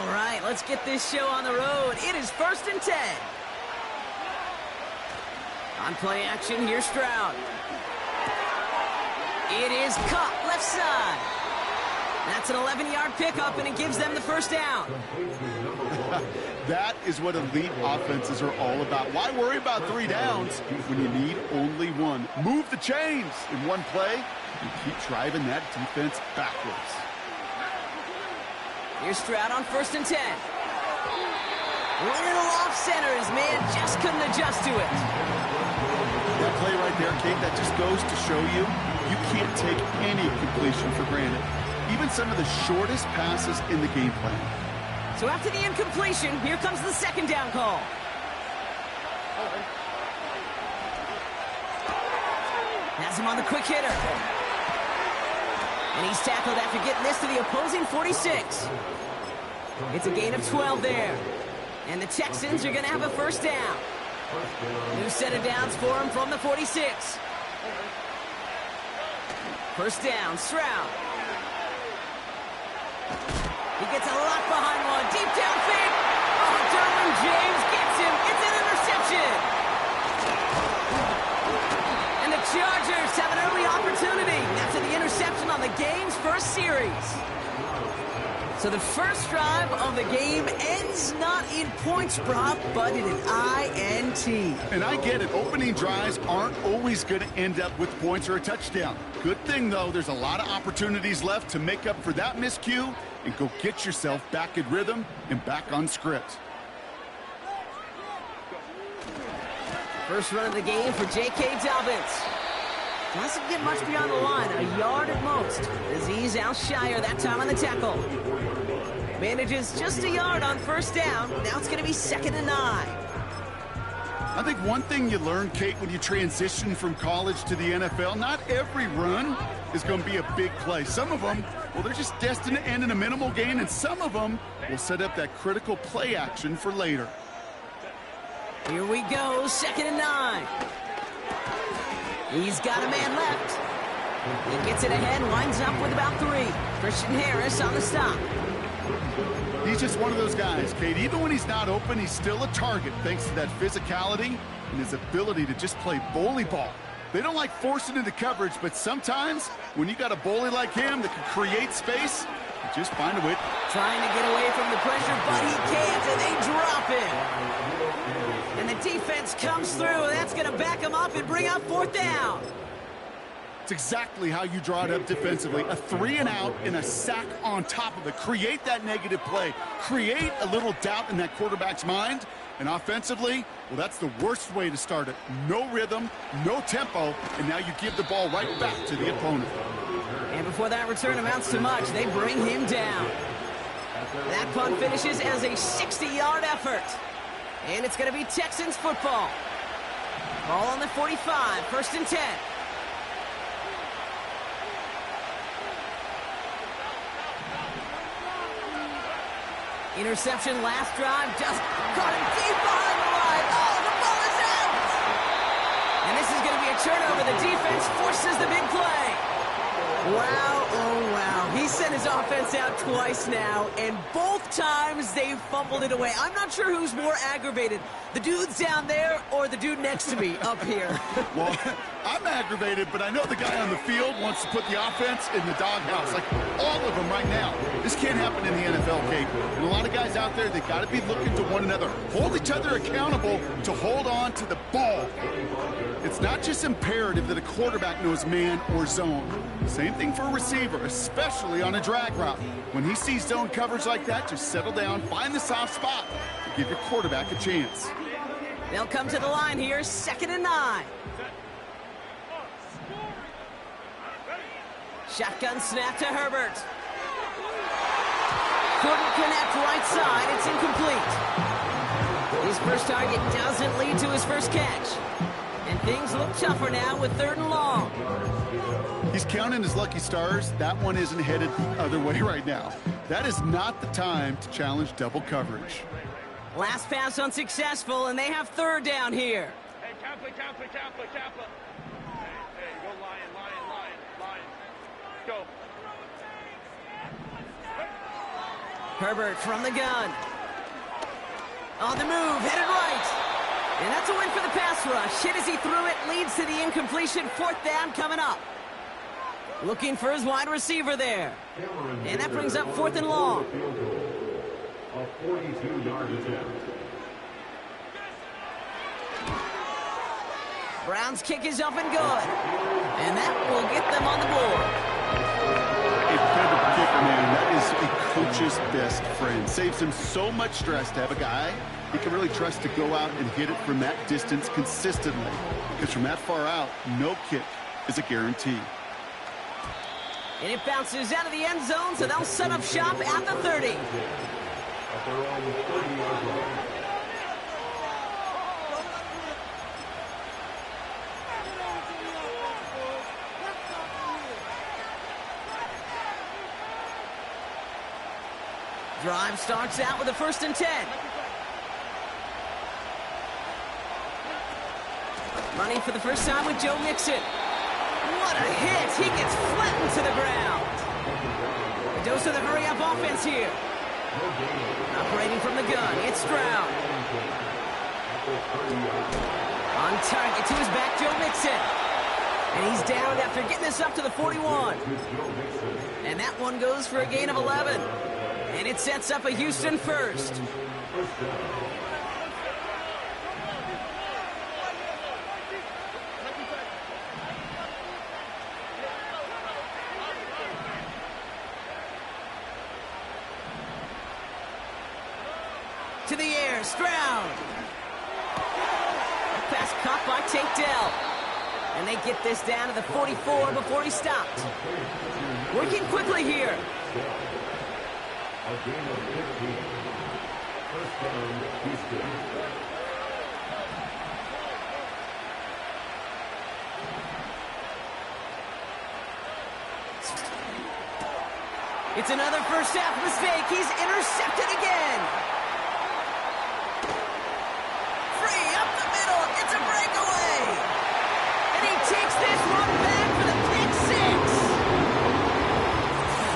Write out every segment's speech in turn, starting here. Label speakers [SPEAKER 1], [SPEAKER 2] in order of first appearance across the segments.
[SPEAKER 1] All right, let's get this show on the road. It is 1st and 10. On play action, here's Stroud. It is caught left side. That's an 11-yard pickup, and it gives them the first down.
[SPEAKER 2] That is what elite offenses are all about. Why worry about 3 downs when you need only 1? Move the chains in one play and keep driving that defense backwards.
[SPEAKER 1] Here's Stroud on 1st and 10. Little off center. His man just couldn't adjust to it.
[SPEAKER 2] That play right there, Kate, that just goes to show you can't take any completion for granted. Even some of the shortest passes in the game plan.
[SPEAKER 1] So after the incompletion, here comes the 2nd down call. Has him on the quick hitter. And he's tackled after getting this to the opposing 46. It's a gain of 12 there. And the Texans are going to have a first down. New set of downs for him from the 46. First down, Stroud. He gets a lot behind one. Deep downfield. Oh, Derwin James gets him. It's an interception. And the Chargers have an early opportunity after the interception on the game's first series. So the first drive of the game ends not in points, Brock, but in an INT.
[SPEAKER 2] And I get it. Opening drives aren't always going to end up with points or a touchdown. Good thing, though, there's a lot of opportunities left to make up for that miscue and go get yourself back in rhythm and back on script.
[SPEAKER 1] First run of the game for J.K. Dobbins. Doesn't get much beyond the line, a yard at most. Azeez Al-Shire that time on the tackle. Manages just a yard on first down. Now it's going to be 2nd and 9.
[SPEAKER 2] I think one thing you learn, Kate, when you transition from college to the NFL, not every run is going to be a big play. Some of them, well, they're just destined to end in a minimal gain, and some of them will set up that critical play action for later.
[SPEAKER 1] Here we go, 2nd and 9. He's got a man left. He gets it ahead, winds up with about 3. Christian Harris on the stop.
[SPEAKER 2] He's just one of those guys, Kate. Even when he's not open, he's still a target thanks to that physicality and his ability to just play bully ball. They don't like forcing into coverage, but sometimes when you got a bully like him that can create space, you just find a way.
[SPEAKER 1] Trying to get away from the pressure, but he can't, and they drop him. And the defense comes through. That's going to back him up and bring up 4th down.
[SPEAKER 2] It's exactly how you draw it up defensively. A 3 and out and a sack on top of it. Create that negative play. Create a little doubt in that quarterback's mind. And offensively, well, that's the worst way to start it. No rhythm, no tempo, and now you give the ball right back to the opponent.
[SPEAKER 1] And before that return amounts to much, they bring him down. That punt finishes as a 60-yard effort. And it's going to be Texans football. Ball on the 45, 1st and 10. Interception last drive, just caught him deep behind the line. Oh, the ball is out! And this is going to be a turnover. The defense forces the big play. Wow, oh wow. He sent his offense out twice now, and both times they fumbled it away. I'm not sure who's more aggravated, the dudes down there or the dude next to me up here.
[SPEAKER 2] Well, I'm aggravated, but I know the guy on the field wants to put the offense in the doghouse, like all of them right now. This can't happen in the NFL, Kate. And a lot of guys out there, they got to be looking to one another. Hold each other accountable to hold on to the ball. It's not just imperative that a quarterback knows man or zone. Same thing for a receiver, especially on a drag route. When he sees zone coverage like that, just settle down, find the soft spot to give your quarterback a chance.
[SPEAKER 1] They'll come to the line here, 2nd and 9. Shotgun snap to Herbert. Couldn't connect right side. It's incomplete. His first target doesn't lead to his first catch. And things look tougher now with 3rd and long.
[SPEAKER 2] He's counting his lucky stars. That one isn't headed the other way right now. That is not the time to challenge double coverage.
[SPEAKER 1] Last pass unsuccessful, and they have 3rd down here.
[SPEAKER 3] Hey, Kappa. Hey, go lion. Go.
[SPEAKER 1] Herbert from the gun. On the move, headed right. And that's a win for the pass rush. Hit as he threw it, leads to the incompletion. 4th down coming up. Looking for his wide receiver there. And that brings up 4th and long.
[SPEAKER 4] A 42-yard attempt.
[SPEAKER 1] Brown's kick is up and good. And that will get them on the board.
[SPEAKER 2] A better kicker, man. That is a coach's best friend. Saves him so much stress to have a guy he can really trust to go out and hit it from that distance consistently. Because from that far out, no kick is a guarantee.
[SPEAKER 1] And it bounces out of the end zone, so they'll set up shop at the 30.
[SPEAKER 4] At their own 30-yard line.
[SPEAKER 1] Drive starts out with a 1st and 10. Running for the first time with Joe Mixon. What a hit! He gets flattened to the ground. A dose of the hurry-up offense here. Operating from the gun, it's Stroud. On target to his back, Joe Mixon. And he's down after getting this up to the 41. And that one goes for a gain of 11. And it sets up a Houston first. To the air, Stroud. Pass caught by Tate Dell. And they get this down to the 44 before he stopped. Working quickly here.
[SPEAKER 4] A gain of 15. First down, Houston.
[SPEAKER 1] It's another first half mistake. He's intercepted again. Free up the middle. It's a breakaway. And he takes this one back for the pick 6.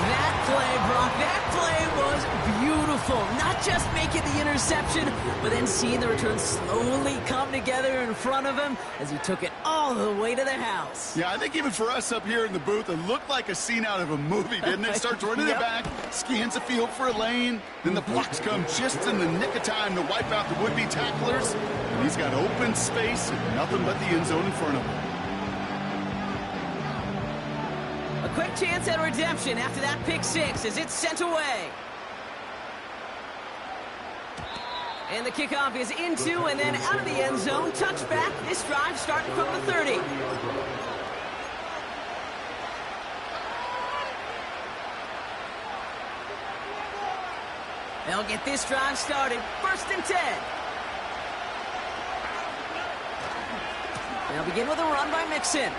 [SPEAKER 1] That play, Brock, that play was beautiful. Not just making the interception, but then seeing the return slowly come together in front of him as he took it all the way to the house.
[SPEAKER 2] Yeah, I think even for us up here in the booth, it looked like a scene out of a movie, didn't it? Starts running it back, scans the field for a lane, then the blocks come just in the nick of time to wipe out the would-be tacklers, and he's got open space and nothing but the end zone in front of him.
[SPEAKER 1] A quick chance at redemption after that pick 6 as it's sent away. And the kickoff is into and then out of the end zone. Touchback. This drive starting from the 30. They'll get this drive started. 1st and 10. They'll begin with a run by Mixon.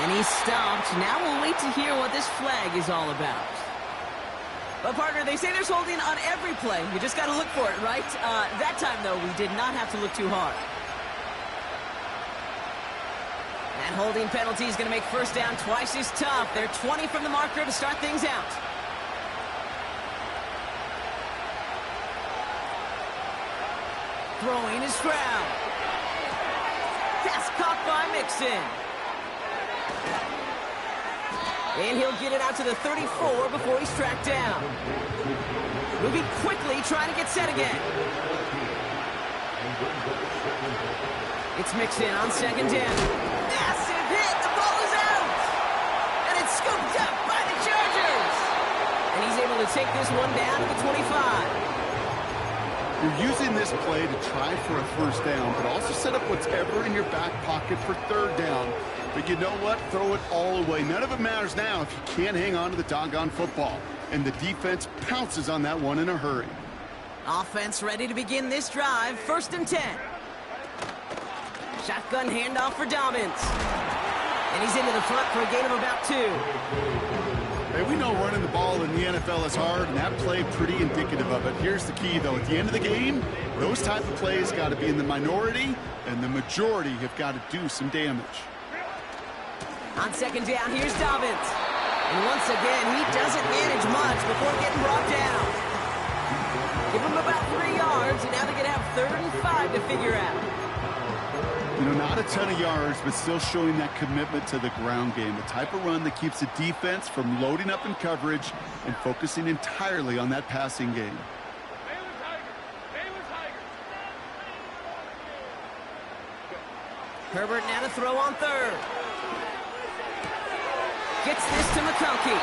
[SPEAKER 1] And he's stopped. Now we'll wait to hear what this flag is all about. But, partner, they say there's holding on every play. You just got to look for it, right? That time, though, we did not have to look too hard. That holding penalty is going to make first down twice as tough. They're 20 from the marker to start things out. Throwing is Stroud. Pass caught by Mixon. And he'll get it out to the 34 before he's tracked down. Moving quickly, trying to get set again. It's Mixon on 2nd down. Massive hit, the ball is out! And it's scooped up by the Chargers! And he's able to take this one down to the 25.
[SPEAKER 2] You're using this play to try for a first down, but also set up whatever in your back pocket for 3rd down. But you know what? Throw it all away. None of it matters now if you can't hang on to the doggone football. And the defense pounces on that one in a hurry.
[SPEAKER 1] Offense ready to begin this drive. 1st and 10. Shotgun handoff for Dobbins. And he's into the front for a gain of about 2.
[SPEAKER 2] Hey, we know running the ball in the NFL is hard, and that play pretty indicative of it. Here's the key, though. At the end of the game, those type of plays got to be in the minority, and the majority have got to do some damage.
[SPEAKER 1] On 2nd down, here's Dobbins. And once again, he doesn't manage much before getting brought down. Give him about 3 yards, and now they're going to have 35 to figure out.
[SPEAKER 2] You know, not a ton of yards, but still showing that commitment to the ground game. The type of run that keeps the defense from loading up in coverage and focusing entirely on that passing game.
[SPEAKER 1] Herbert now to throw on third. Gets this to McConkey.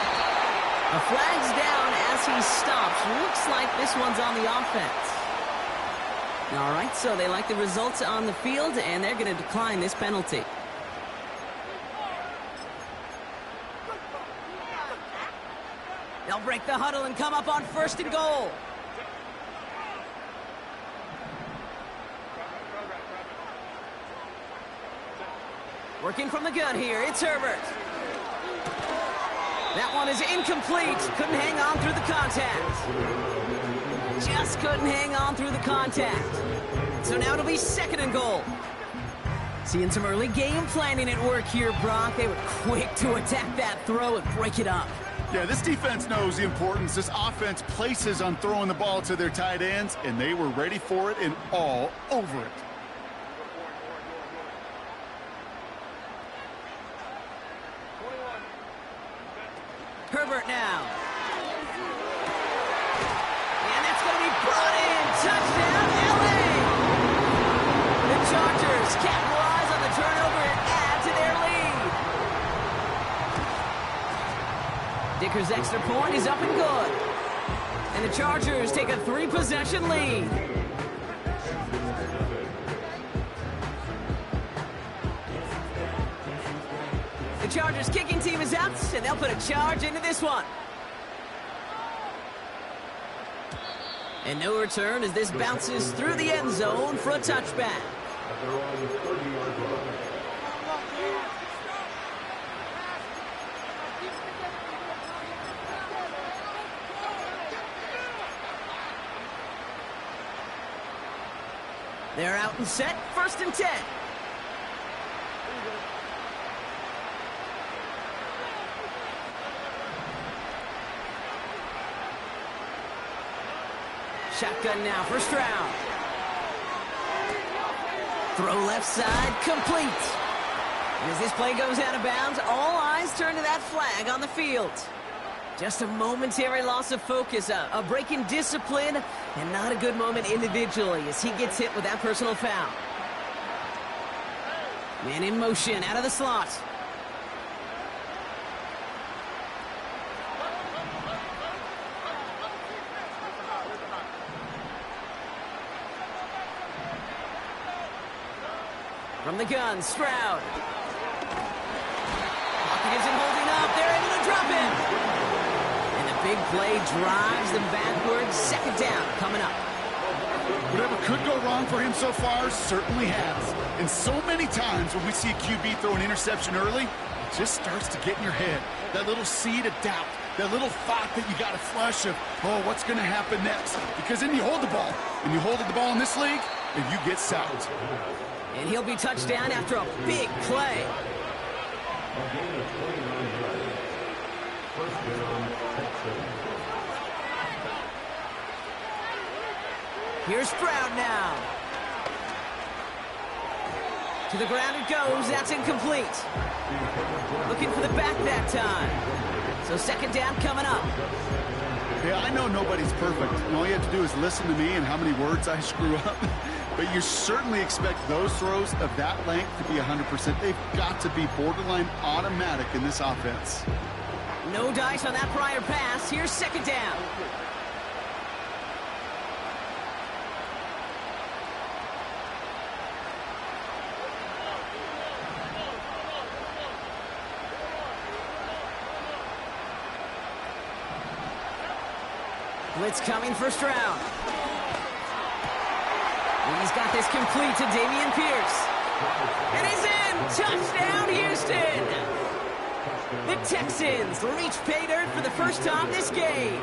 [SPEAKER 1] A flag's down as he stops. Looks like this one's on the offense. All right, so they like the results on the field, and they're going to decline this penalty. They'll break the huddle and come up on 1st and goal. Working from the gun here, it's Herbert. That one is incomplete. Couldn't hang on through the contact. Just couldn't hang on through the contact. So now it'll be 2nd and goal. Seeing some early game planning at work here, Brock. They were quick to attack that throw and break it up.
[SPEAKER 2] Yeah, this defense knows the importance this offense places on throwing the ball to their tight ends, and they were ready for it and all over it.
[SPEAKER 1] Herbert now. And that's going to be brought in. Touchdown, LA! The Chargers capitalize on the turnover and add to their lead. Dicker's extra point is up and good. And the Chargers take a 3-possession lead. The Chargers kicking team is out, and they'll put a charge into this one. And no return as this bounces through the end zone for a touchback. They're out and set, 1st and 10. Shotgun now for Stroud. Throw left side, complete. And as this play goes out of bounds, all eyes turn to that flag on the field. Just a momentary loss of focus, a break in discipline, and not a good moment individually as he gets hit with that personal foul. Man in motion, out of the slot. From the gun, Stroud. Pocket isn't holding up. They're able to drop him. And the big play drives them backwards. 2nd down coming up.
[SPEAKER 2] Whatever could go wrong for him so far certainly has. And so many times when we see a QB throw an interception early, it just starts to get in your head. That little seed of doubt. That little thought that you got a flush of, oh, what's going to happen next? Because then you hold the ball. And you hold the ball in this league, and you get sacked.
[SPEAKER 1] And he'll be touched down after a big play. Here's Stroud now. To the ground it goes. That's incomplete. Looking for the back that time. So 2nd down coming up.
[SPEAKER 2] Yeah, I know nobody's perfect. And all you have to do is listen to me and how many words I screw up. But you certainly expect those throws of that length to be 100%. They've got to be borderline automatic in this offense.
[SPEAKER 1] No dice on that prior pass. Here's 2nd down. Blitz coming for Stroud. He's got this complete to Dameon Pierce. And he's in! Touchdown, Houston! The Texans reach pay dirt for the first time this game.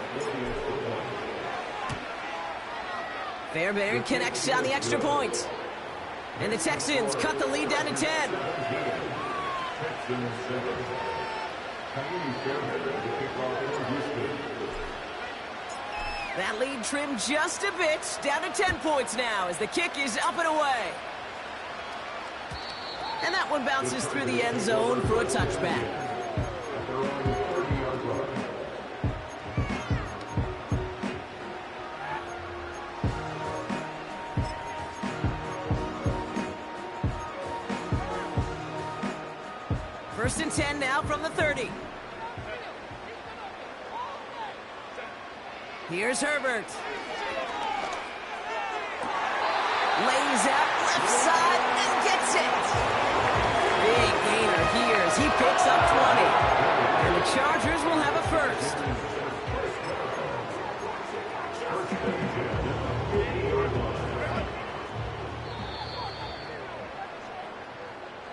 [SPEAKER 1] Fairbairn connects on the extra point. And the Texans cut the lead down to 10. That lead trimmed just a bit, down to 10 points now as the kick is up and away. And that one bounces through the end zone for a touchback. First and 10 now from the 30. Here's Herbert. Lays out left side and gets it. Big gainer here as he picks up 20. And the Chargers will have a first.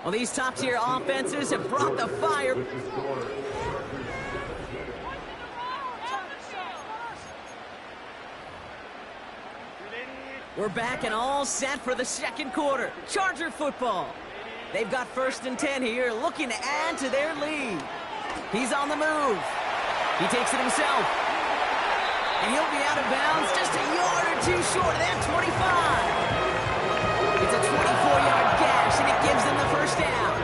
[SPEAKER 1] Well, these top-tier offenses have brought the fire. We're back and all set for the second quarter. Charger football. They've got first and 10 here, looking to add to their lead. He's on the move. He takes it himself. And he'll be out of bounds just a yard or two short of that 25. It's a 24-yard gash, and it gives them the first down.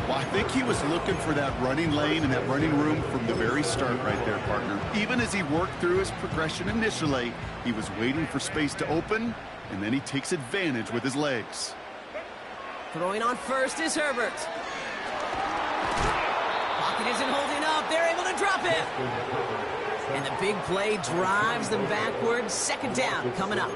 [SPEAKER 2] Well, I think he was looking for that running lane and that running room from the very start right there, partner. Even as he worked through his progression initially, he was waiting for space to open, and then he takes advantage with his legs.
[SPEAKER 1] Throwing on first is Herbert. Pocket isn't holding up. They're able to drop it. And the big play drives them backwards. Second down coming up.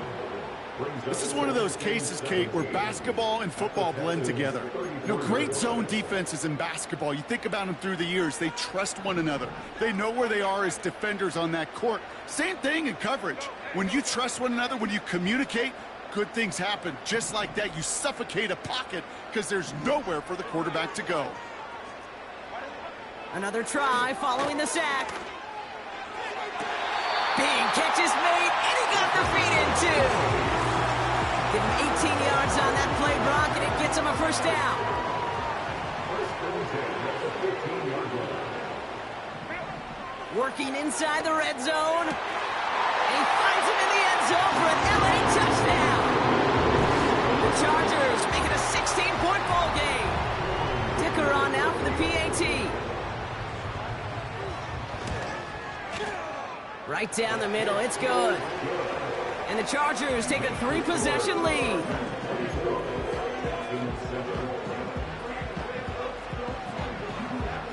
[SPEAKER 2] This is one of those cases, Kate, where basketball and football blend together. You know, great zone defenses in basketball. You think about them through the years. They trust one another. They know where they are as defenders on that court. Same thing in coverage. When you trust one another, when you communicate, good things happen. Just like that, you suffocate a pocket because there's nowhere for the quarterback to go.
[SPEAKER 1] Another try following the sack. Big catch is made, and he got the feet in too. Give him 18 yards on that play, Brock, and it gets him a first down. Working inside the red zone. And he finds him in the end zone for an LA touchdown. The Chargers make it a 16-point ball game. Dicker on now for the PAT. Right down the middle, it's good. And the Chargers take a 3-possession lead.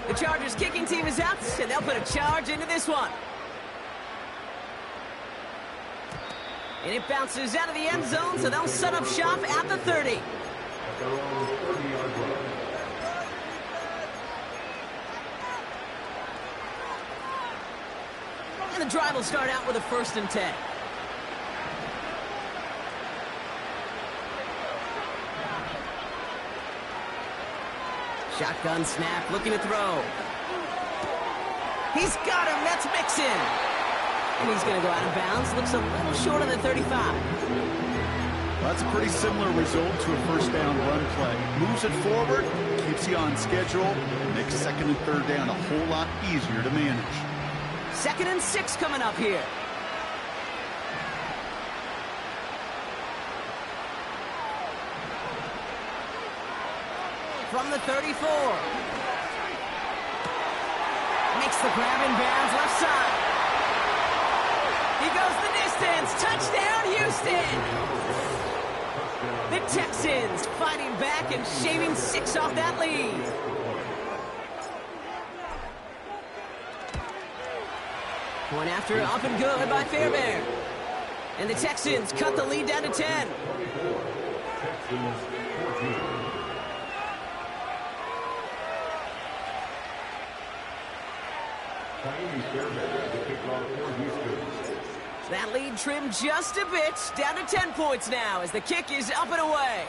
[SPEAKER 1] The Chargers kicking team is out, and they'll put a charge into this one. And it bounces out of the end zone, so they'll set up shop at the 30. And the drive will start out with a first and 10. Shotgun snap, looking to throw. He's got him, that's Mixon. And he's going to go out of bounds, looks a little short of the 35.
[SPEAKER 2] Well, that's a pretty similar result to a first down run play. Moves it forward, keeps you on schedule, makes second and third down a whole lot easier to manage.
[SPEAKER 1] 2nd and 6 coming up here. From the 34. Makes the grab in bounds left side. He goes the distance. Touchdown, Houston. The Texans fighting back and shaving 6 off that lead. Point after up and good by Fairbairn. And the Texans cut the lead down to 10. That lead trimmed just a bit, down to 10 points now as the kick is up and away.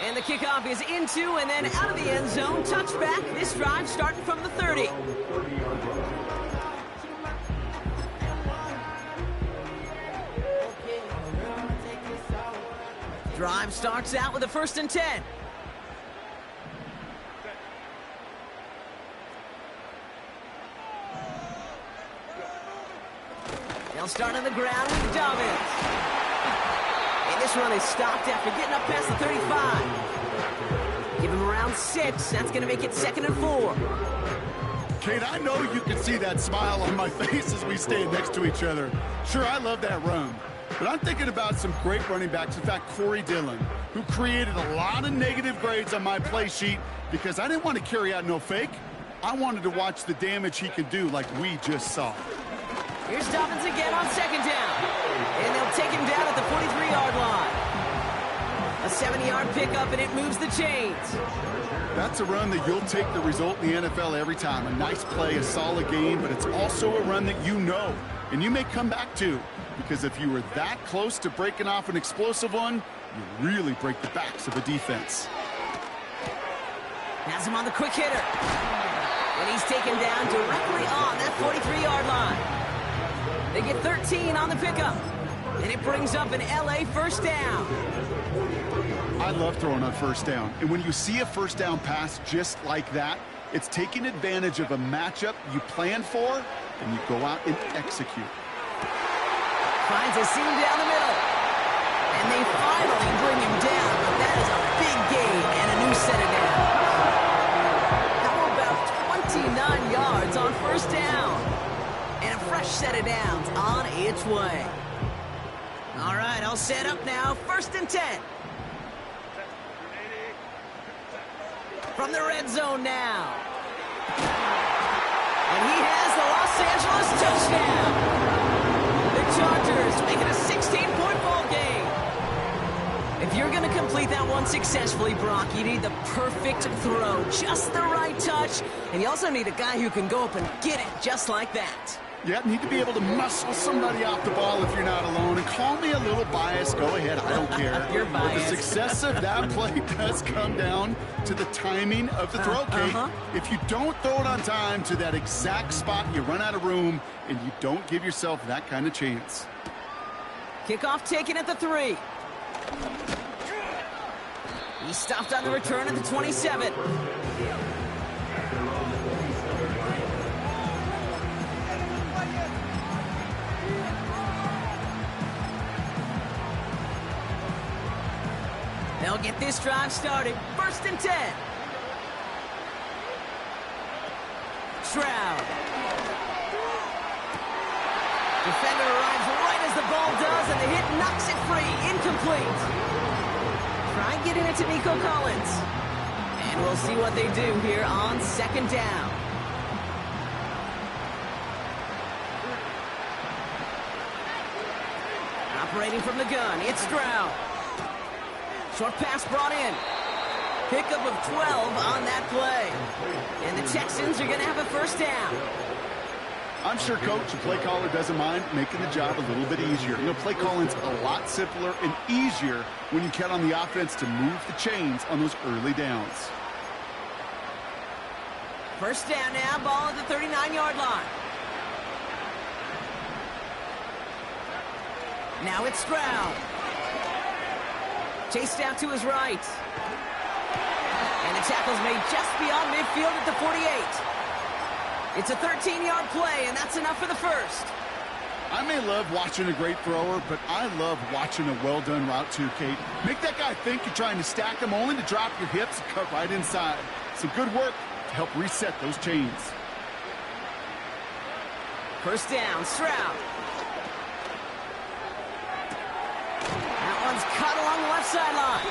[SPEAKER 1] And the kickoff is into and then out of the end zone. Touchback, this drive starting from the 30. Drive starts out with a 1st and 10. start on the ground with Dobbins. And this run is stopped after getting up past the 35. Give him around 6. That's going to make it 2nd and 4.
[SPEAKER 2] Kate, I know you can see that smile on my face as we stand next to each other. Sure, I love that run. But I'm thinking about some great running backs. In fact, Corey Dillon, who created a lot of negative grades on my play sheet because I didn't want to carry out no fake. I wanted to watch the damage he could do like we just saw.
[SPEAKER 1] Here's Dobbins again on 2nd down. And they'll take him down at the 43-yard line. A 70-yard pickup, and it moves the chains.
[SPEAKER 2] That's a run that you'll take the result in the NFL every time. A nice play, a solid game, but it's also a run that you know, and you may come back to, because if you were that close to breaking off an explosive one, you really break the backs of a defense.
[SPEAKER 1] Has him on the quick hitter. And he's taken down directly on that 43-yard line. They get 13 on the pickup. And it brings up an LA first down.
[SPEAKER 2] I love throwing on first down. And when you see a first down pass just like that, it's taking advantage of a matchup you planned for, and you go out and execute.
[SPEAKER 1] Finds a seam down the middle. And they finally bring him down, but that is a big gain and a new set of downs. How about 29 yards on first down? And a fresh set of downs on its way. All right, all set up now. 1st and 10. From the red zone now. And he has the Los Angeles touchdown. The Chargers make it a 16-point ball game. If you're going to complete that one successfully, Brock, you need the perfect throw, just the right touch, and you also need a guy who can go up and get it just like that.
[SPEAKER 2] You need to be able to muscle somebody off the ball if you're not alone. And call me a little biased. Go ahead. I don't care.
[SPEAKER 1] You're biased.
[SPEAKER 2] But the success of that play does come down to the timing of the throw, Kate. If you don't throw it on time to that exact spot, you run out of room, and you don't give yourself that kind of chance.
[SPEAKER 1] Kickoff taken at the 3. He stopped on the return at the 27. They'll get this drive started. 1st and 10. Stroud. Defender arrives right as the ball does, and the hit knocks it free. Incomplete. Try getting it to Nico Collins. And we'll see what they do here on 2nd down. Operating from the gun, it's Stroud. Short pass brought in. Pickup of 12 on that play. And the Texans are going to have a 1st down.
[SPEAKER 2] I'm sure Coach, the play caller, doesn't mind making the job a little bit easier. You know, play calling's a lot simpler and easier when you count on the offense to move the chains on those early downs.
[SPEAKER 1] 1st down now, ball at the 39-yard line. Now it's Stroud. Chased out to his right. And the tackle's made just beyond midfield at the 48. It's a 13-yard play, and that's enough for the 1st.
[SPEAKER 2] I may love watching a great thrower, but I love watching a well-done route too, Kate. Make that guy think you're trying to stack him, only to drop your hips and cut right inside. Some good work to help reset those chains.
[SPEAKER 1] 1st down, Stroud. That one's cut along the left sideline.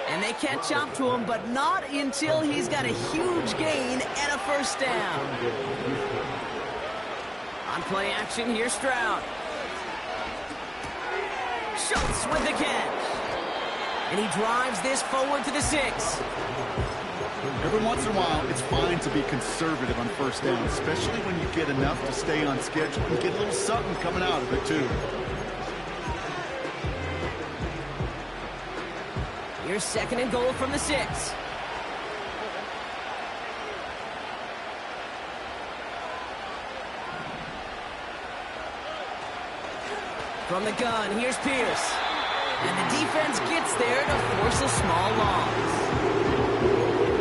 [SPEAKER 1] And they can't jump to him, but not until he's got a huge gain and a 1st down. On play action, here's Stroud. Schultz with the catch. And he drives this forward to the 6.
[SPEAKER 2] Every once in a while, it's fine to be conservative on 1st down, especially when you get enough to stay on schedule and get a little something coming out of it, too.
[SPEAKER 1] Here's 2nd and goal from the 6. From the gun, here's Pierce. And the defense gets there to force a small loss.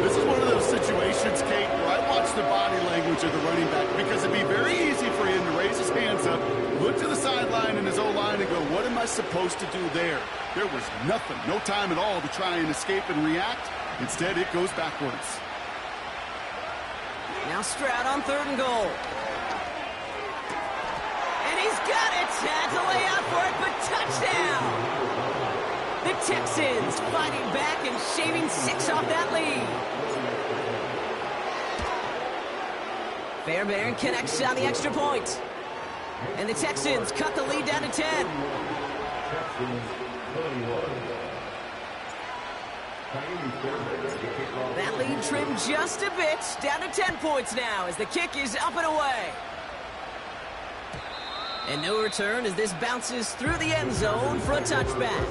[SPEAKER 2] This is one of those situations, Kate, where I watch watch the body language of the running back, because it'd be very easy for him to raise his hands up, look to the sideline in his O-line and go, what am I supposed to do there? There was nothing, no time at all to try and escape and react. Instead, it goes backwards.
[SPEAKER 1] Now Stroud on 3rd and goal. And he's got it. Had to lay out for it, but touchdown. The Texans fighting back and shaving 6 off that lead. Fairbairn connects on the extra point. And the Texans cut the lead down to 10. That lead trimmed just a bit, down to 10 points now as the kick is up and away. And no return as this bounces through the end zone for a touchback.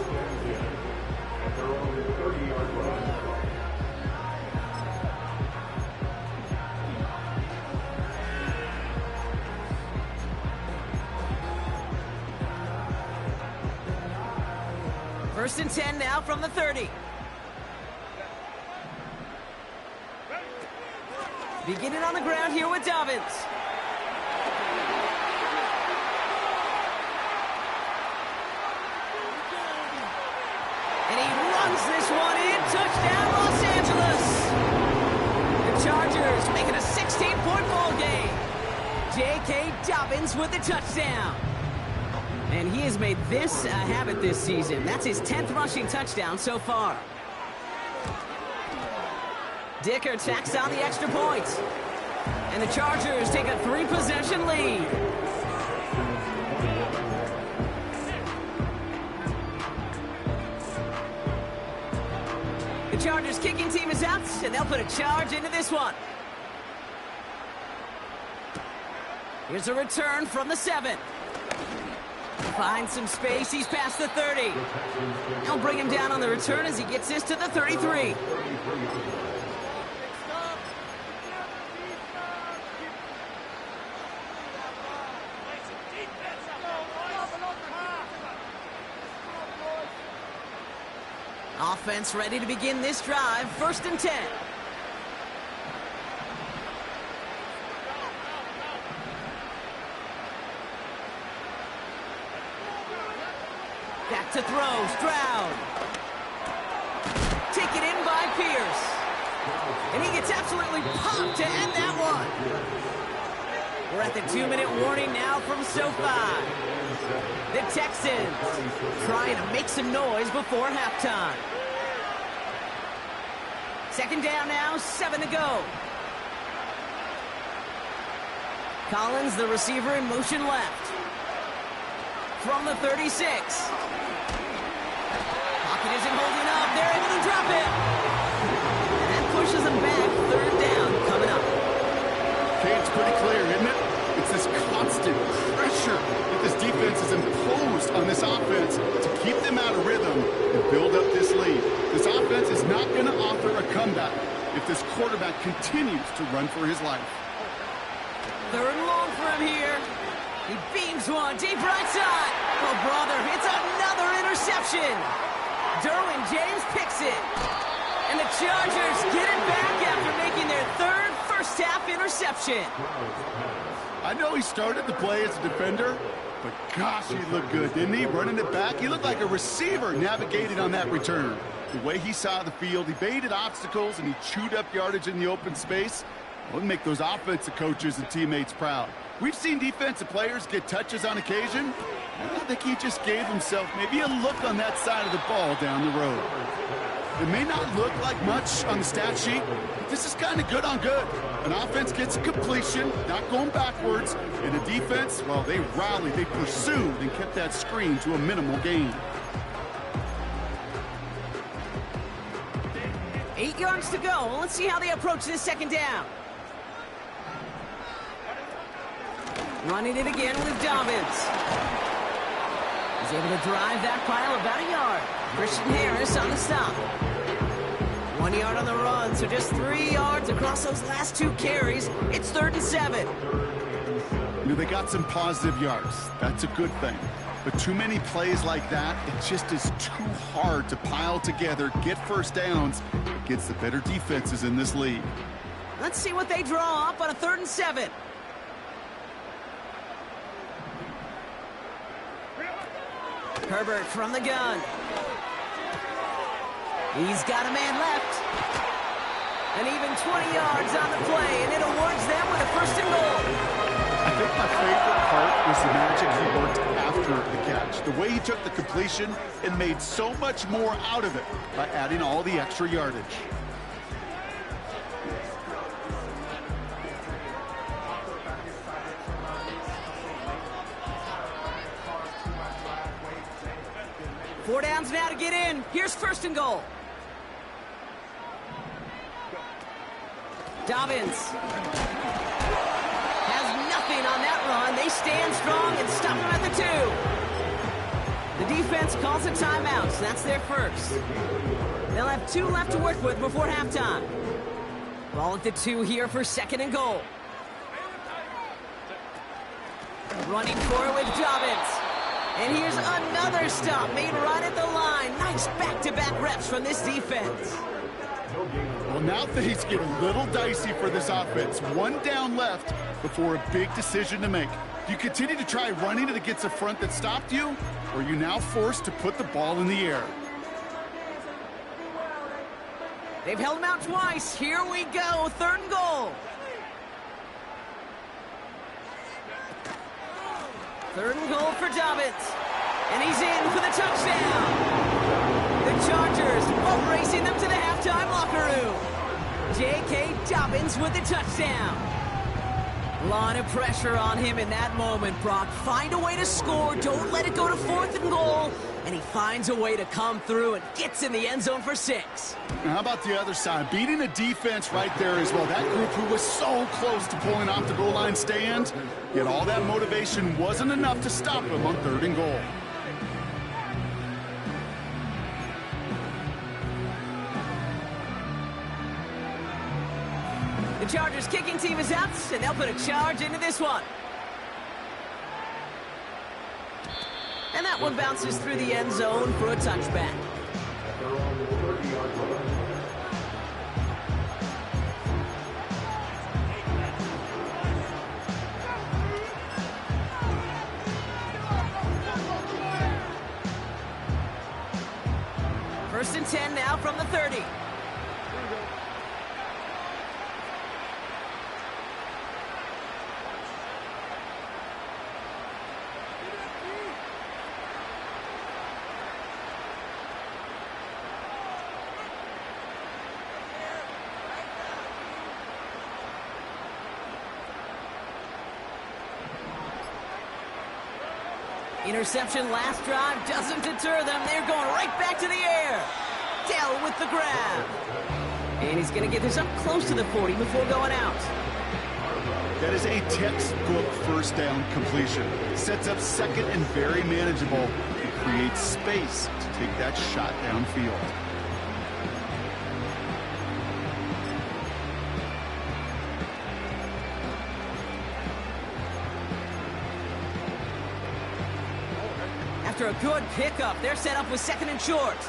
[SPEAKER 1] First and 10 now from the 30. Beginning on the ground here with Dobbins. And he runs this one in. Touchdown, Los Angeles. The Chargers making a 16-point ball game. J.K. Dobbins with the touchdown. And he has made this a habit this season. That's his 10th rushing touchdown so far. Dicker tacks on the extra point. And the Chargers take a 3-possession lead. The Chargers kicking team is out, and they'll put a charge into this one. Here's a return from the 7. Finds some space. He's past the 30. They'll bring him down on the return as he gets this to the 33. Offense ready to begin this drive. 1st and 10. Back to throw. Stroud. Taken in by Pierce. And he gets absolutely pumped to end that one. We're at the 2-minute warning now from SoFi. The Texans trying to make some noise before halftime. 2nd down now, 7 to go. Collins, the receiver, in motion left. From the 36. Pocket isn't holding up. They're able to drop it. And that pushes them back. 3rd down coming up.
[SPEAKER 2] Okay, it's pretty clear, isn't it? It's this constant pressure that this defense has imposed on this offense to keep them out of rhythm and build up this lead. This offense is not going to offer a comeback if this quarterback continues to run for his life.
[SPEAKER 1] 3rd and long for him here. He beams one deep right side. Oh, brother, it's another interception. Derwin James picks it. And the Chargers get it back after making their 3rd first-half interception.
[SPEAKER 2] I know he started the play as a defender, but gosh, he looked good, didn't he? Running it back, he looked like a receiver navigating on that return. The way he saw the field, he baited obstacles, and he chewed up yardage in the open space. It would make those offensive coaches and teammates proud. We've seen defensive players get touches on occasion. I think he just gave himself maybe a look on that side of the ball down the road. It may not look like much on the stat sheet, but this is kind of good on good. An offense gets a completion, not going backwards, and the defense, well, they rallied, they pursued, and kept that screen to a minimal gain.
[SPEAKER 1] 8 yards to go. Let's see how they approach this 2nd down. Running it again with Dobbins. He's able to drive that pile about a yard. Christian Harris on the stop. 1 yard on the run, so just 3 yards across those last 2 carries. It's 3rd and 7.
[SPEAKER 2] You know, they got some positive yards. That's a good thing. But too many plays like that, it just is too hard to pile together, get first downs against the better defenses in this league.
[SPEAKER 1] Let's see what they draw up on a 3rd and 7. Herbert from the gun. He's got a man left. And even 20 yards on the play, and it awards them with a 1st and goal.
[SPEAKER 2] I think my favorite part was the magic he worked after the catch. The way he took the completion and made so much more out of it by adding all the extra yardage.
[SPEAKER 1] Four downs now to get in. Here's 1st and goal. Dobbins has nothing on that run. They stand strong and stop him at the 2. The defense calls a timeout, so that's their 1st. They'll have 2 left to work with before halftime. Ball at the 2 here for 2nd and goal. Running for it with Dobbins. And here's another stop made right at the line. Nice back-to-back reps from this defense.
[SPEAKER 2] Well, now things get a little dicey for this offense. 1 down left before a big decision to make. Do you continue to try running it against a front that stopped you, or are you now forced to put the ball in the air?
[SPEAKER 1] They've held him out twice. Here we go, 3rd and goal. 3rd and goal for Dobbins. And he's in for the touchdown. The Chargers boat racing them to the halftime locker room. J.K. Dobbins with the touchdown. A lot of pressure on him in that moment, Brock. Find a way to score. Don't let it go to 4th and goal. And he finds a way to come through and gets in the end zone for 6.
[SPEAKER 2] Now, how about the other side? Beating a defense right there as well. That group who was so close to pulling off the goal line stand, yet all that motivation wasn't enough to stop him on 3rd and goal.
[SPEAKER 1] The Chargers kicking team is out, and they'll put a charge into this one. And that one bounces through the end zone for a touchback. First and 10 now from the 30. Interception last drive doesn't deter them. They're going right back to the air. Dell with the grab. And he's going to get this up close to the 40 before going out.
[SPEAKER 2] That is a textbook 1st down completion. Sets up 2nd and very manageable. It creates space to take that shot downfield.
[SPEAKER 1] After a good pickup, they're set up with 2nd and short.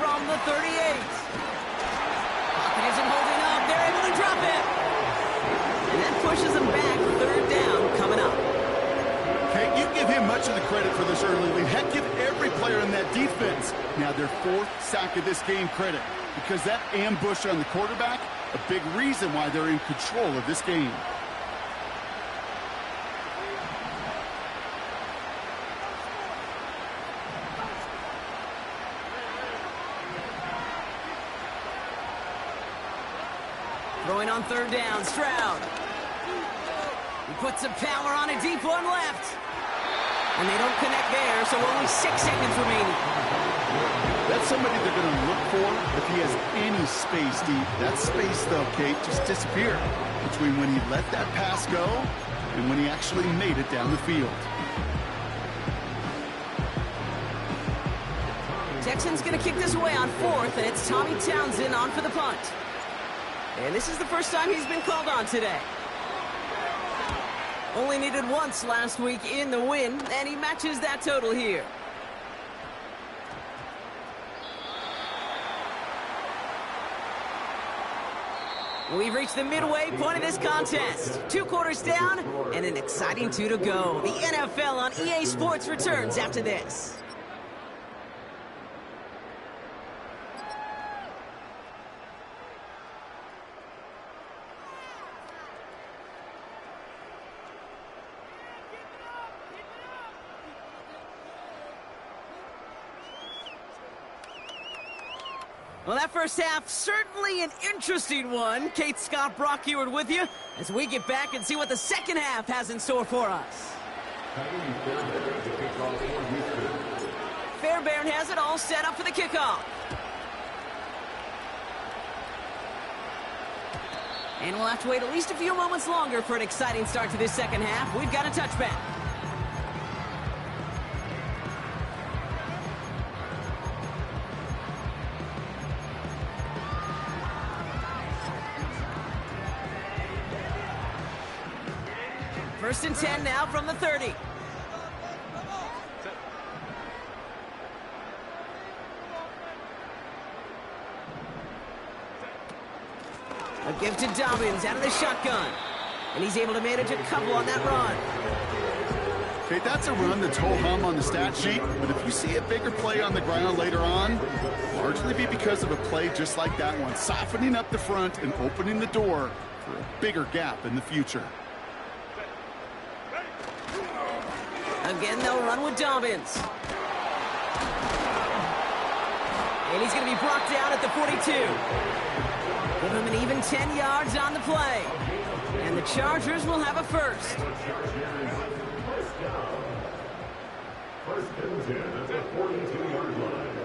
[SPEAKER 1] From the 38. Pocket isn't holding up. They're able to drop it. And that pushes them back. 3rd down coming up.
[SPEAKER 2] Okay, you give him much of the credit for this early lead. Heck, give every player in that defense now their 4th sack of this game credit. Because that ambush on the quarterback, a big reason why they're in control of this game.
[SPEAKER 1] Throwing on 3rd down, Stroud. He puts some power on a deep one left. And they don't connect there, so only 6 seconds remaining.
[SPEAKER 2] That's somebody they're going to look for if he has any space deep. That space, though, Kate, just disappeared between when he let that pass go and when he actually made it down the field.
[SPEAKER 1] Texans going to kick this away on 4th, and it's Tommy Townsend on for the punt. And this is the first time he's been called on today. Only needed once last week in the win, and he matches that total here. We've reached the midway point of this contest. 2 quarters down and an exciting 2 to go. The NFL on EA Sports returns after this. Well, that first half, certainly an interesting one. Kate, Scott, Brock Eward with you as we get back and see what the second half has in store for us. Fairbairn has it all set up for the kickoff. And we'll have to wait at least a few moments longer for an exciting start to this second half. We've got a touchback. First and 10 now from the 30. A give to Dobbins out of the shotgun. And he's able to manage a couple on that run.
[SPEAKER 2] Okay, that's a run that's ho-hum on the stat sheet, but if you see a bigger play on the ground later on, largely be because of a play just like that one, softening up the front and opening the door for a bigger gap in the future.
[SPEAKER 1] Again, they'll run with Dobbins. And he's going to be brought down at the 42. Give him an even 10 yards on the play. And the Chargers will have a first.
[SPEAKER 4] First and 10 at the 42-yard line.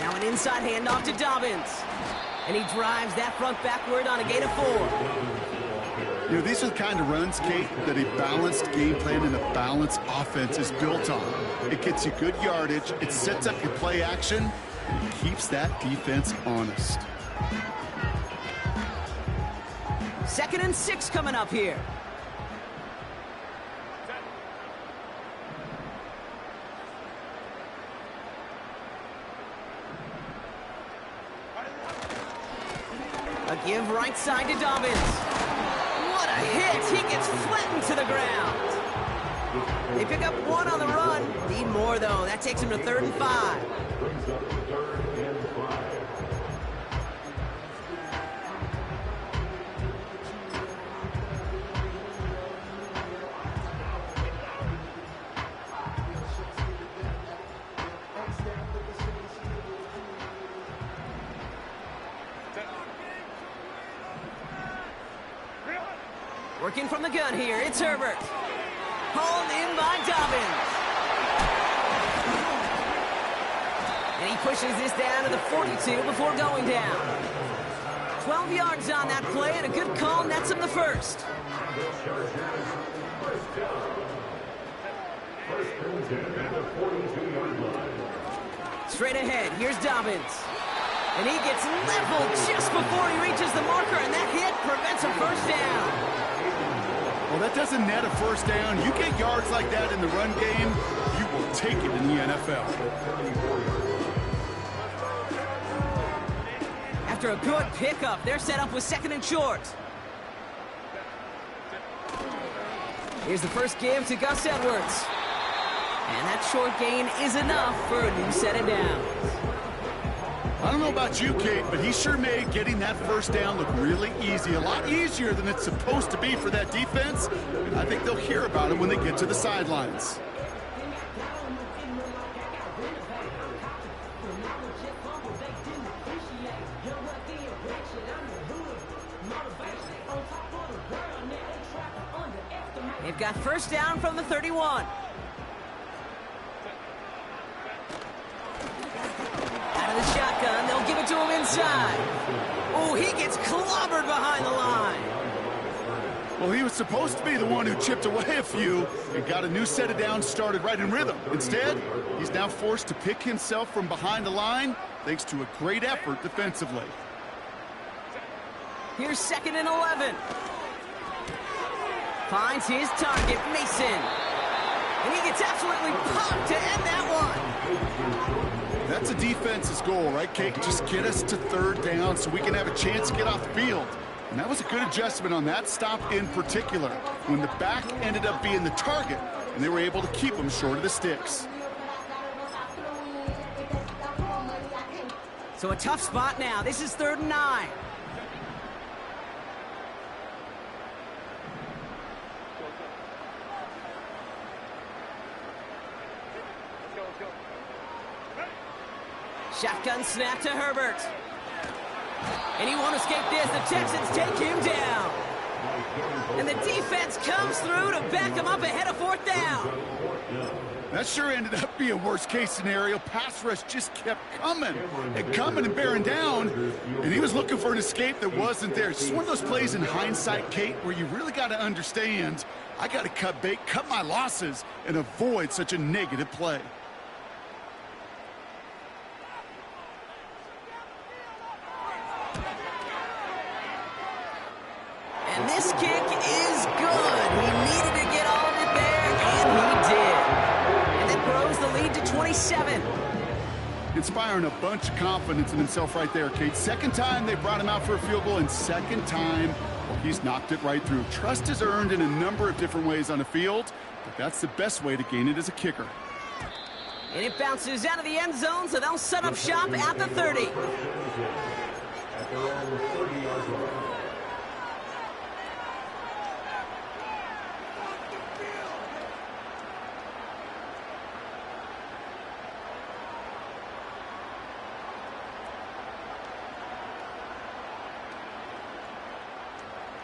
[SPEAKER 1] Now an inside handoff to Dobbins. And he drives that front backward on a gain of 4.
[SPEAKER 2] You know, these are the kind of runs, Kate, that a balanced game plan and a balanced offense is built on. It gets you good yardage, it sets up your play action, and keeps that defense honest.
[SPEAKER 1] 2nd and 6 coming up here. A give right side to Dobbins. What a hit! He gets flattened to the ground. They pick up 1 on the run. Need more, though. That takes him to 3rd and 5.
[SPEAKER 4] Brings up 3rd and 5.
[SPEAKER 1] Working from the gun here, it's Herbert. Hauled in by Dobbins. And he pushes this down to the 42 before going down. 12 yards on that play, and a good call nets him the first.
[SPEAKER 4] First and 10 at the 42-yard line.
[SPEAKER 1] Straight ahead, here's Dobbins. And he gets leveled just before he reaches the marker, and that hit prevents a first down.
[SPEAKER 2] Well, that doesn't net a first down. You get yards like that in the run game, you will take it in the NFL.
[SPEAKER 1] After a good pickup, they're set up with 2nd and short. Here's the first give to Gus Edwards. And that short gain is enough for a new set of downs.
[SPEAKER 2] I don't know about you, Kate, but he sure made getting that first down look really easy. A lot easier than it's supposed to be for that defense. And I think they'll hear about it when they get to the sidelines.
[SPEAKER 1] They've got first down from the 31. Out of the shotgun, they'll give it to him inside. Oh, he gets clobbered behind the line.
[SPEAKER 2] Well, he was supposed to be the one who chipped away a few and got a new set of downs started right in rhythm. Instead, he's now forced to pick himself from behind the line thanks to a great effort defensively.
[SPEAKER 1] Here's 2nd and 11. Finds his target, Mason. And he gets absolutely popped to end that one.
[SPEAKER 2] That's a defense's goal, right, Kate? Just get us to third down so we can have a chance to get off the field. And that was a good adjustment on that stop in particular, when the back ended up being the target, and they were able to keep him short of the sticks.
[SPEAKER 1] So a tough spot now. This is 3rd and 9. Shotgun snap to Herbert. And he won't escape this. The Texans take him down. And the defense comes through to back him up ahead of 4th down.
[SPEAKER 2] That sure ended up being a worst-case scenario. Pass rush just kept coming and bearing down, and he was looking for an escape that wasn't there. It's just one of those plays in hindsight, Kate, where you really got to understand, I got to cut bait, cut my losses, and avoid such a negative play.
[SPEAKER 1] And this kick is good. He needed to get all of it there, and he did. And that grows the lead to 27.
[SPEAKER 2] Inspiring a bunch of confidence in himself right there, Kate. Second time they brought him out for a field goal, and second time, well, he's knocked it right through. Trust is earned in a number of different ways on the field, but that's the best way to gain it as a kicker.
[SPEAKER 1] And it bounces out of the end zone, so they'll set up shop at the 30.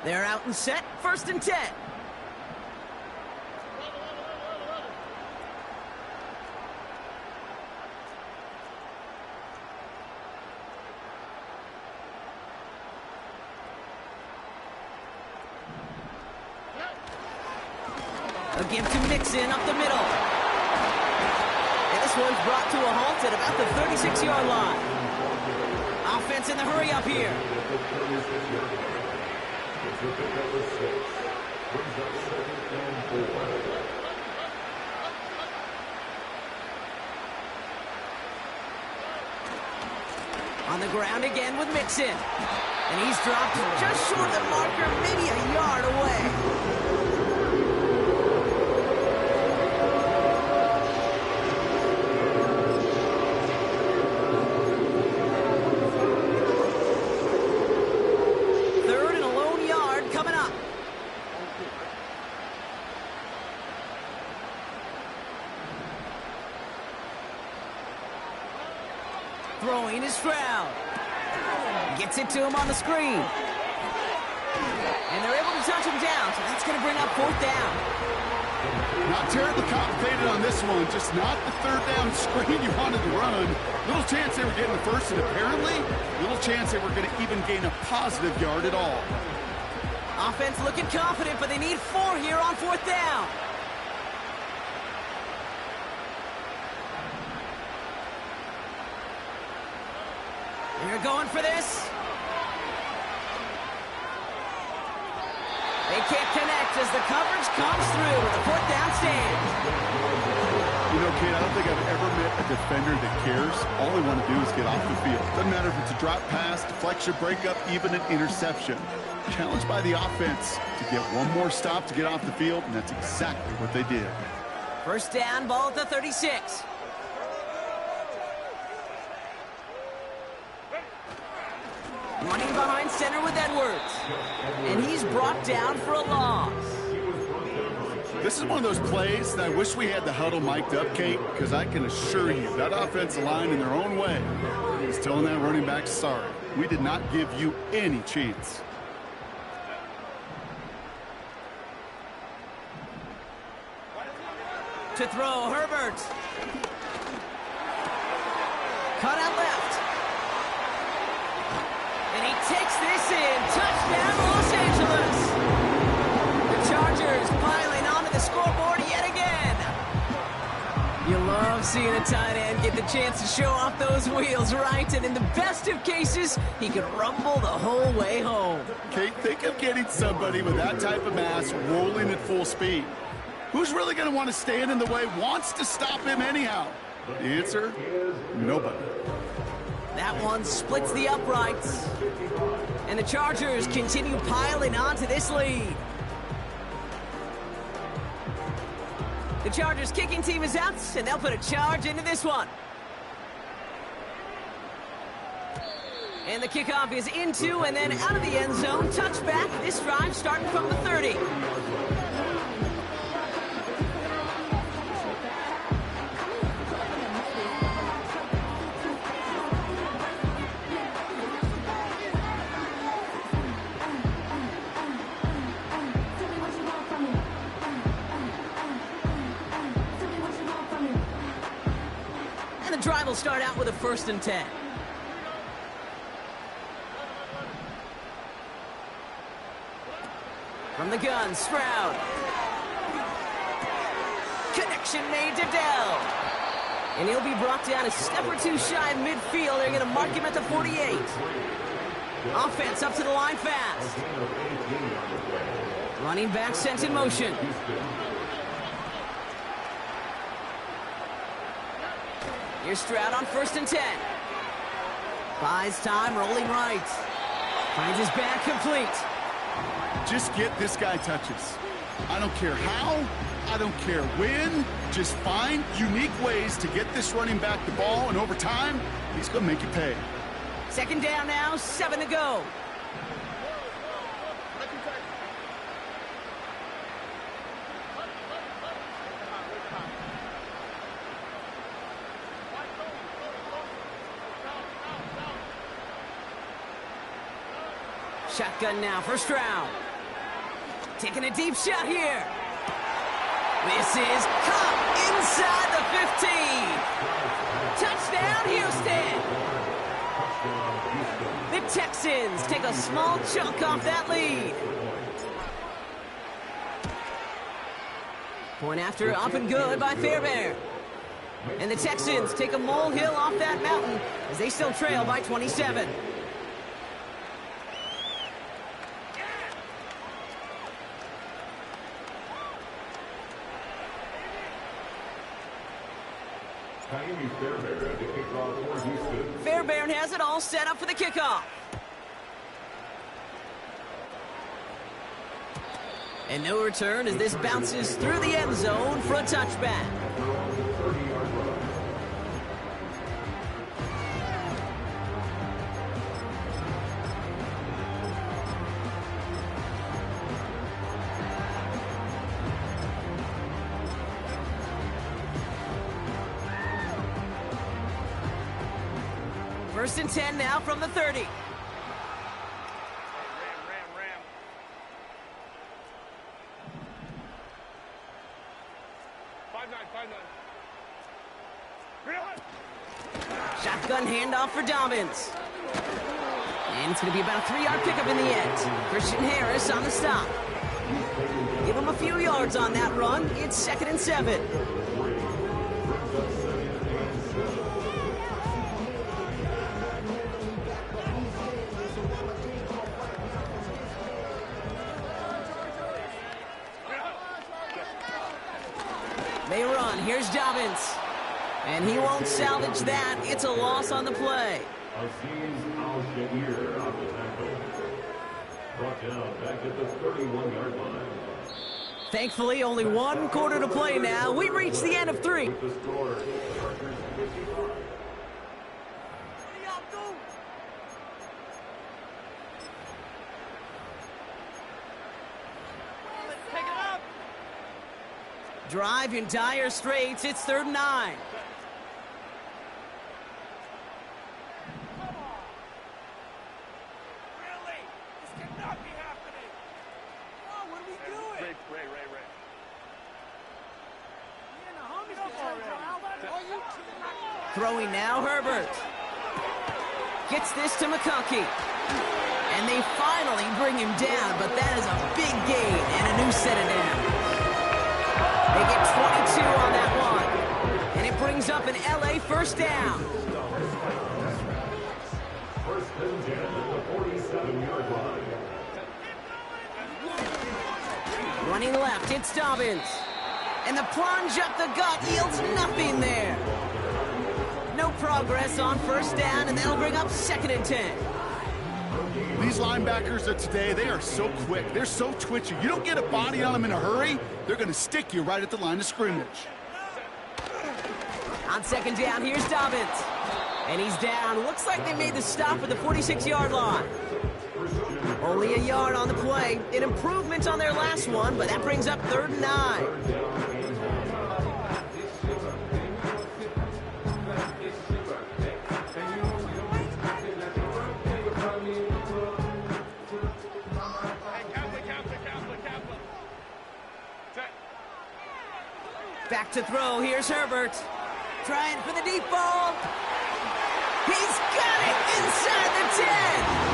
[SPEAKER 1] They're out and set, 1st and 10. A give to Mixon up the middle. And this one's brought to a halt at about the 36-yard line. Offense in the hurry up here. On the ground again with Mixon. And he's dropped just short of the marker, maybe a yard away. Throwing is Stroud. Gets it to him on the screen. And they're able to touch him down, so that's going to bring up 4th down.
[SPEAKER 2] Not terribly complicated on this one, just not the 3rd down screen you wanted to run. Little chance they were getting the first, and apparently, little chance they were going to even gain a positive yard at all.
[SPEAKER 1] Offense looking confident, but they need 4 here on 4th down. They're going for this. They can't connect as the coverage comes through with the 4th down stand.
[SPEAKER 2] You know, Kate, I don't think I've ever met a defender that cares. All they want to do is get off the field. Doesn't matter if it's a drop pass, deflection, breakup, even an interception. Challenged by the offense to get one more stop to get off the field, and that's exactly what they did.
[SPEAKER 1] 1st down, ball at the 36. Running behind center with Edwards. And he's brought down for a loss.
[SPEAKER 2] This is one of those plays that I wish we had the huddle mic'd up, Kate, because I can assure you that offensive line in their own way is telling that running back, sorry, we did not give you any chance.
[SPEAKER 1] To throw, Herbert. Cut out left. And he takes this in. Touchdown, Los Angeles. The Chargers piling onto the scoreboard yet again. You love seeing a tight end get the chance to show off those wheels, right? And in the best of cases, he could rumble the whole way home.
[SPEAKER 2] Kate, think of getting somebody with that type of mass rolling at full speed. Who's really going to want to stand in the way, wants to stop him anyhow? The answer, nobody.
[SPEAKER 1] That one splits the uprights. And the Chargers continue piling onto this lead. The Chargers kicking team is out, and they'll put a charge into this one. And the kickoff is into and then out of the end zone. Touchback. This drive starting from the 30. And the drive will start out with a 1st and 10. From the gun, Stroud. Connection made to Dell. And he'll be brought down a step or two shy of midfield. They're going to mark him at the 48. Offense up to the line fast. Running back sent in motion. Here's Stroud on 1st and 10. Buys time, rolling right. Finds his back complete.
[SPEAKER 2] Just get this guy touches. I don't care how, I don't care when. Just find unique ways to get this running back the ball, and over time, he's going to make you pay.
[SPEAKER 1] 2nd down now, 7 to go. Shotgun now for Stroud. Taking a deep shot here. This is caught inside the 15. Touchdown, Houston. The Texans take a small chunk off that lead. Point after up and good by Fairbairn. And the Texans take a molehill off that mountain as they still trail by 27. Fairbairn has it all set up for the kickoff. And no return as this bounces through the end zone for a touchback. First and 10 now from the 30.
[SPEAKER 3] Ram. 5-9.
[SPEAKER 1] Shotgun handoff for Dobbins. And it's going to be about a 3-yard pickup in the end. Christian Harris on the stop. Give him a few yards on that run. It's 2nd and 7. They run. Here's Dobbins. And he won't salvage that. It's a loss on the play.
[SPEAKER 4] Brought down back at the 31-yard line.
[SPEAKER 1] Thankfully, only 1 quarter to play now. We reach the end of 3.
[SPEAKER 4] The score,
[SPEAKER 1] Drive in dire straits. It's 3rd and 9.
[SPEAKER 3] Really? This cannot be happening. Oh, what are we doing? Ray.
[SPEAKER 1] Throwing now, Herbert. Gets this to McConkey. And they finally bring him down, but that is a big gain and a new set of downs. They get 22 on that one. And it brings up an LA 1st down.
[SPEAKER 4] First and 10 at the 47-yard line.
[SPEAKER 1] Running left, it's Dobbins. And the plunge up the gut yields nothing there. No progress on first down, and that'll bring up 2nd and 10.
[SPEAKER 2] These linebackers of today, they are so quick. They're so twitchy. You don't get a body on them in a hurry, they're going to stick you right at the line of scrimmage.
[SPEAKER 1] On 2nd down, here's Dobbins. And he's down. Looks like they made the stop at the 46-yard line. Only a yard on the play. An improvement on their last one, but that brings up 3rd and 9. Back to throw. Here's Herbert. Trying for the deep ball. He's got it inside the 10.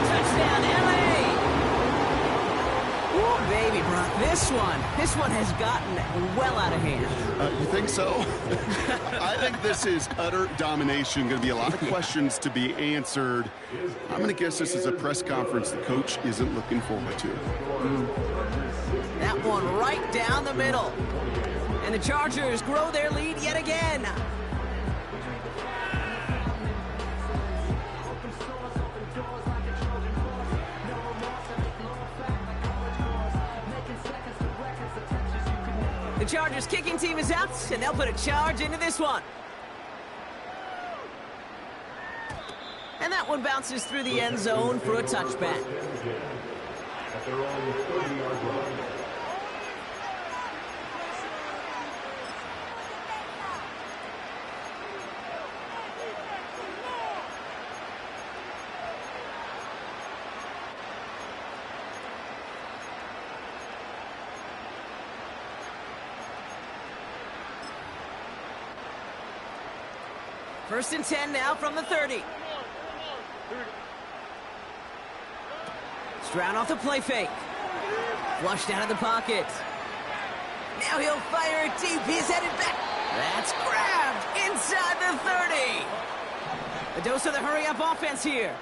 [SPEAKER 1] Touchdown, L.A. Ooh, baby, Brock. This one has gotten well out of hand.
[SPEAKER 2] You think so? I think this is utter domination. Going to be a lot of questions to be answered. I'm going to guess this is a press conference the coach isn't looking forward to.
[SPEAKER 1] That one right down the middle. And the Chargers grow their lead yet again. The Chargers kicking team is out, and they'll put a charge into this one. And that one bounces through the end zone for a touchback.
[SPEAKER 4] At their own 30-yard line.
[SPEAKER 1] First and 10 now from the 30. Stroud off the play fake. Flushed out of the pocket. Now he'll fire it deep. He's headed back. That's grabbed inside the 30. A dose of the hurry-up offense here.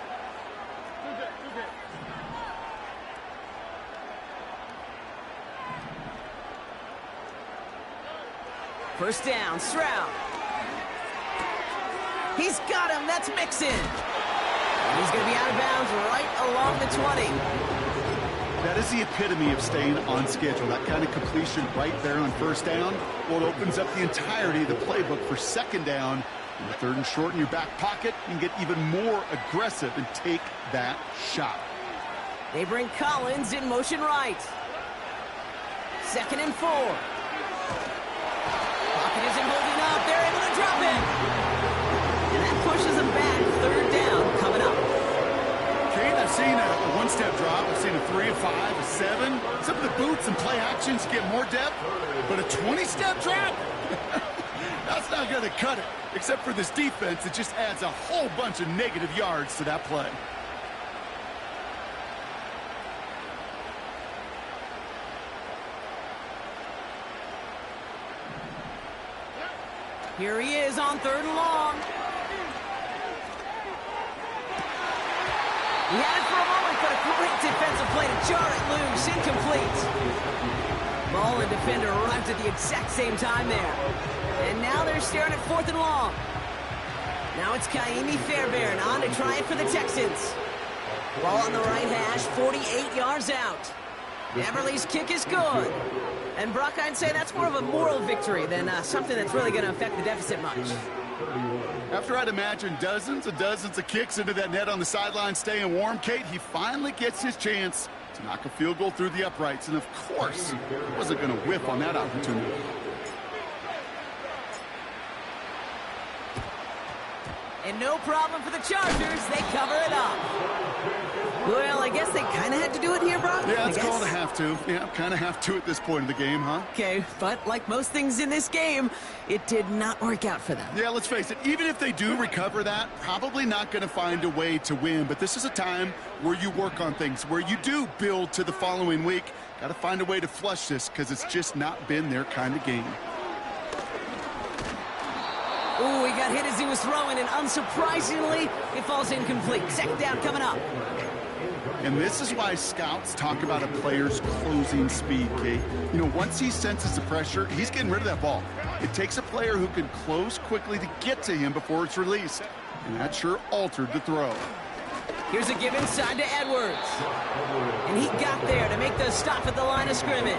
[SPEAKER 1] First down, Stroud. He's got him. That's Mixon. He's going to be out of bounds right along the 20.
[SPEAKER 2] That is the epitome of staying on schedule. That kind of completion right there on first down. Well, it opens up the entirety of the playbook for 2nd down. And the 3rd and short in your back pocket. You can get even more aggressive and take that shot.
[SPEAKER 1] They bring Collins in motion right. 2nd and 4. Pocket isn't holding up. They're able to drop it. And that pushes them back. 3rd down coming up.
[SPEAKER 2] Kane, I've seen a one-step drop. I've seen a 3, a 5, a 7. Some of the boots and play actions get more depth. But a 20-step drop? That's not going to cut it. Except for this defense, it just adds a whole bunch of negative yards to that play.
[SPEAKER 1] Here he is on 3rd and long. He had it for a moment, but a great defensive play to jar it loose. Incomplete. Ball and defender arrived at the exact same time there. And now they're staring at 4th and long. Now it's Kaimi Fairbairn on to try it for the Texans. Ball on the right hash, 48 yards out. Everly's kick is good. And Brock, I'd say that's more of a moral victory than something that's really going to affect the deficit much.
[SPEAKER 2] After I'd imagine dozens and dozens of kicks into that net on the sideline staying warm, Kate, he finally gets his chance to knock a field goal through the uprights. And of course, he wasn't going to whiff on that opportunity.
[SPEAKER 1] And no problem for the Chargers. They cover it up. Well, I guess they kind of had to do it here, Brock.
[SPEAKER 2] Yeah, it's called a have to. Yeah, kind of have to at this point in the game, huh?
[SPEAKER 1] Okay, but like most things in this game, it did not work out for them.
[SPEAKER 2] Yeah, let's face it. Even if they do recover that, probably not going to find a way to win. But this is a time where you work on things, where you do build to the following week. Got to find a way to flush this because it's just not been their kind of game.
[SPEAKER 1] Ooh, he got hit as he was throwing, and unsurprisingly, it falls incomplete. 2nd down coming up.
[SPEAKER 2] And this is why scouts talk about a player's closing speed, Kate. You know, once he senses the pressure, he's getting rid of that ball. It takes a player who can close quickly to get to him before it's released. And that sure altered the throw.
[SPEAKER 1] Here's a give inside to Edwards. And he got there to make the stop at the line of scrimmage.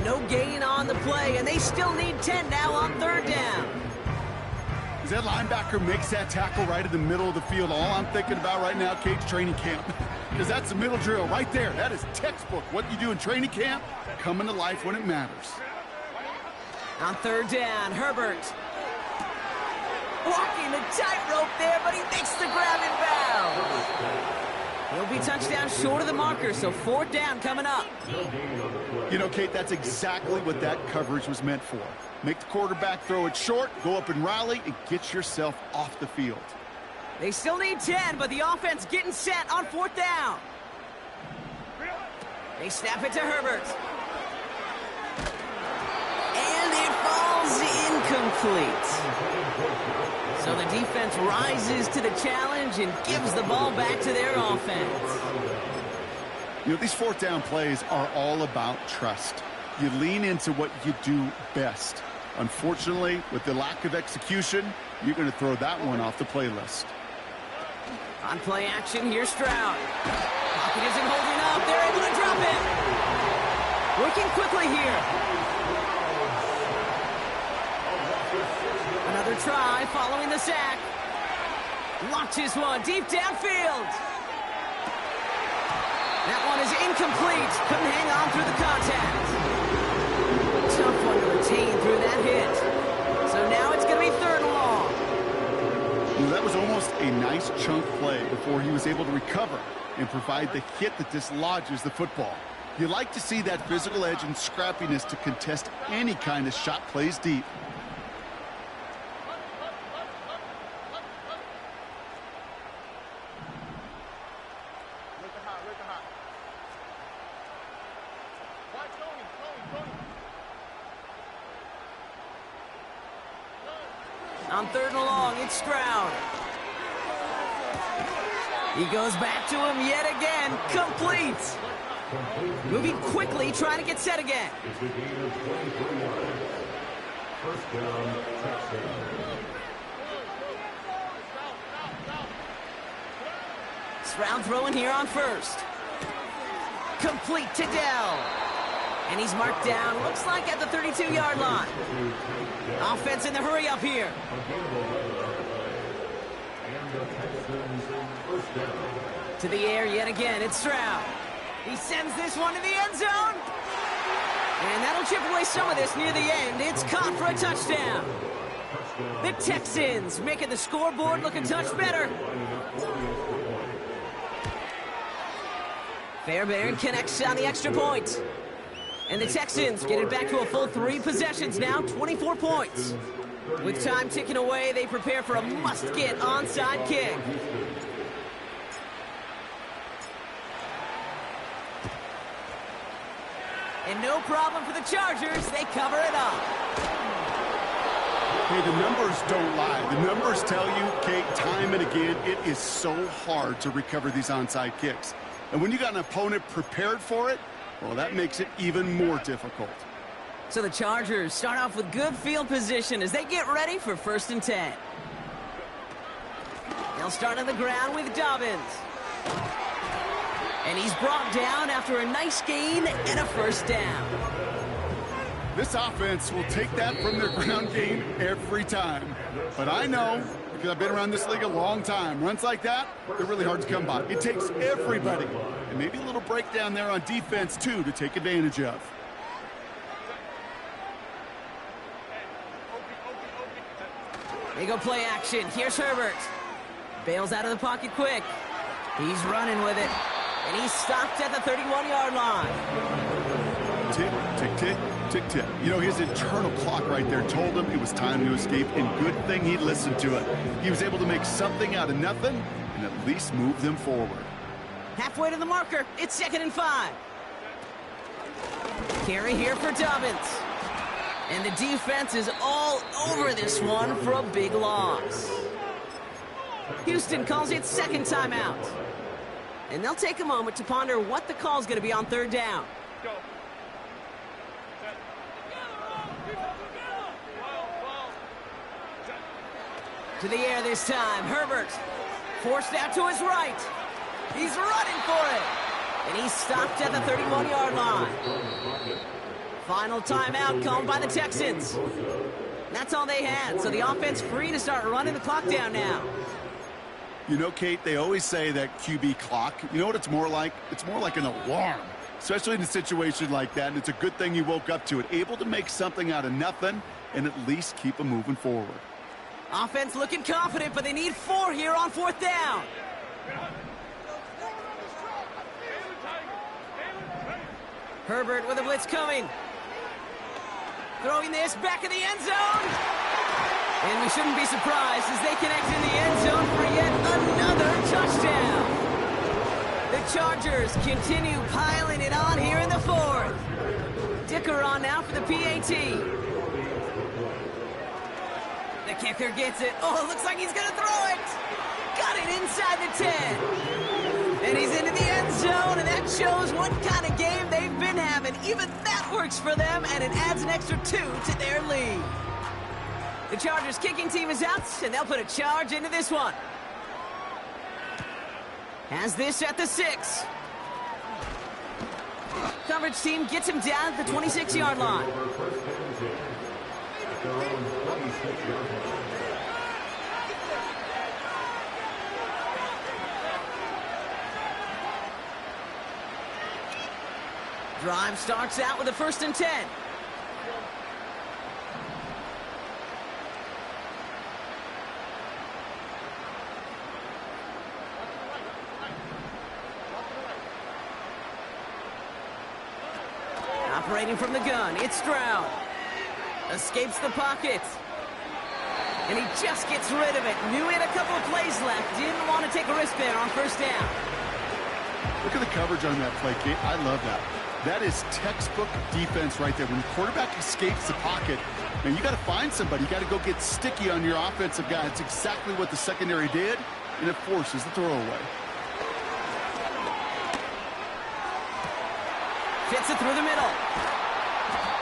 [SPEAKER 1] No gain on the play, and they still need 10 now on 3rd down.
[SPEAKER 2] As that linebacker makes that tackle right in the middle of the field, all I'm thinking about right now, Kate's training camp. Because that's the middle drill right there. That is textbook. What you do in training camp, coming to life when it matters.
[SPEAKER 1] On 3rd down, Herbert. Walking the tightrope there, but he makes the grab inbound. He'll be touchdown short of the marker, so 4th down coming up.
[SPEAKER 2] You know, Kate, that's exactly what that coverage was meant for. Make the quarterback throw it short, go up and rally, and get yourself off the field.
[SPEAKER 1] They still need 10, but the offense getting set on 4th down. They snap it to Herbert. And it falls incomplete. So the defense rises to the challenge and gives the ball back to their offense.
[SPEAKER 2] You know, these 4th down plays are all about trust. You lean into what you do best. Unfortunately, with the lack of execution, you're going to throw that one off the playlist.
[SPEAKER 1] On play action, here's Stroud. Pocket isn't holding up. They're able to drop it. Working quickly here. Another try following the sack. Launches one deep downfield. That one is incomplete. Couldn't hang on through the contact. Tough one to retain through that hit. So now it's going to be 3rd and long.
[SPEAKER 2] You know, that was almost a nice chunk play before he was able to recover and provide the hit that dislodges the football. You like to see that physical edge and scrappiness to contest any kind of shot plays deep.
[SPEAKER 1] On 3rd and long, it's Stroud. He goes back to him yet again. Complete. Moving quickly, trying to get set again.
[SPEAKER 4] It's a gain of 23 yards. 1st down, touchdown.
[SPEAKER 1] Stroud throwing here on 1st. Complete to Dell. And he's marked down, looks like at the 32-yard line. Offense in the hurry up here. To the air yet again, it's Stroud. He sends this one to the end zone. And that'll chip away some of this near the end. It's caught for a touchdown. The Texans making the scoreboard look a touch better. Fairbairn connects on the extra point. And the Texans get it back to a full 3 possessions now, 24 points. With time ticking away, they prepare for a must-get onside kick. And no problem for the Chargers. They cover it up.
[SPEAKER 2] Hey, the numbers don't lie. The numbers tell you, Kate, time and again, it is so hard to recover these onside kicks. And when you got an opponent prepared for it, well, that makes it even more difficult.
[SPEAKER 1] So the Chargers start off with good field position as they get ready for 1st and 10. They'll start on the ground with Dobbins. And he's brought down after a nice gain and a 1st down.
[SPEAKER 2] This offense will take that from their ground game every time. But I know, because I've been around this league a long time, runs like that, they're really hard to come by. It takes everybody. And maybe a little breakdown there on defense, too, to take advantage of.
[SPEAKER 1] They go play action. Here's Herbert. Bails out of the pocket quick. He's running with it. And he's stopped at the 31-yard line.
[SPEAKER 2] Tick, tick, tick, tick, tick. You know, his internal clock right there told him it was time to escape, and good thing he listened to it. He was able to make something out of nothing and at least move them forward.
[SPEAKER 1] Halfway to the marker. It's 2nd and 5. Carry here for Dobbins. And the defense is all over this one for a big loss. Houston calls it 2nd timeout. And they'll take a moment to ponder what the call's going to be on third down.
[SPEAKER 3] Go.
[SPEAKER 1] To the air this time. Herbert forced out to his right. He's running for it. And he's stopped at the 31-yard line. Final timeout called by the Texans. That's all they had, so the offense free to start running the clock down now.
[SPEAKER 2] You know, Kate, they always say that QB clock, you know what it's more like? It's more like an alarm, especially in a situation like that, and it's a good thing you woke up to it, able to make something out of nothing and at least keep them moving forward.
[SPEAKER 1] Offense looking confident, but they need 4 here on fourth down. Herbert with a blitz coming. Throwing this back in the end zone. And we shouldn't be surprised as they connect in the end zone for yet another touchdown. The Chargers continue piling it on here in the fourth. Dicker on now for the PAT. The kicker gets it. Oh, it looks like he's going to throw it. Got it inside the 10. And he's into the end zone, and that shows what kind of game they've been having. Even that works for them, and it adds an extra 2 to their lead. The Chargers kicking team is out, and they'll put a charge into this one. Has this at the 6. Coverage team gets him down at the 26-yard line. Drive starts out with a 1st and 10. Operating from the gun, it's Stroud. Escapes the pocket. And he just gets rid of it. Knew he had a couple of plays left. Didn't want to take a risk there on 1st down.
[SPEAKER 2] Look at the coverage on that play, Kate. I love that. That is textbook defense right there. When the quarterback escapes the pocket, man, you got to find somebody. You got to go get sticky on your offensive guy. It's exactly what the secondary did, and it forces the throwaway.
[SPEAKER 1] Fits it through the middle.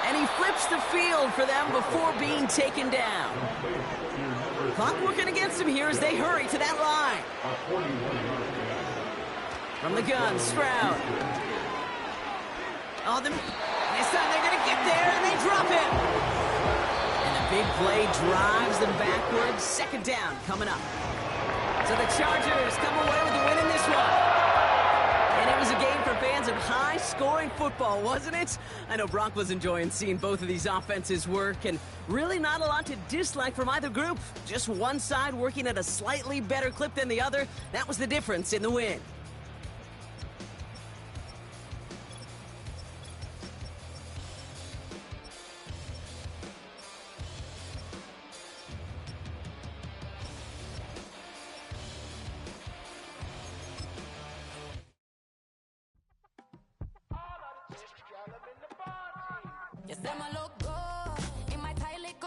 [SPEAKER 1] And he flips the field for them before being taken down. Clock working against him here as they hurry to that line. From the gun, Stroud. Oh, this time they're going to get there, and they drop him. And the big play drives them backwards. 2nd down coming up. So the Chargers come away with the win in this one. And it was a game for fans of high-scoring football, wasn't it? I know Brock was enjoying seeing both of these offenses work, and really not a lot to dislike from either group. Just one side working at a slightly better clip than the other. That was the difference in the win.
[SPEAKER 5] You say my look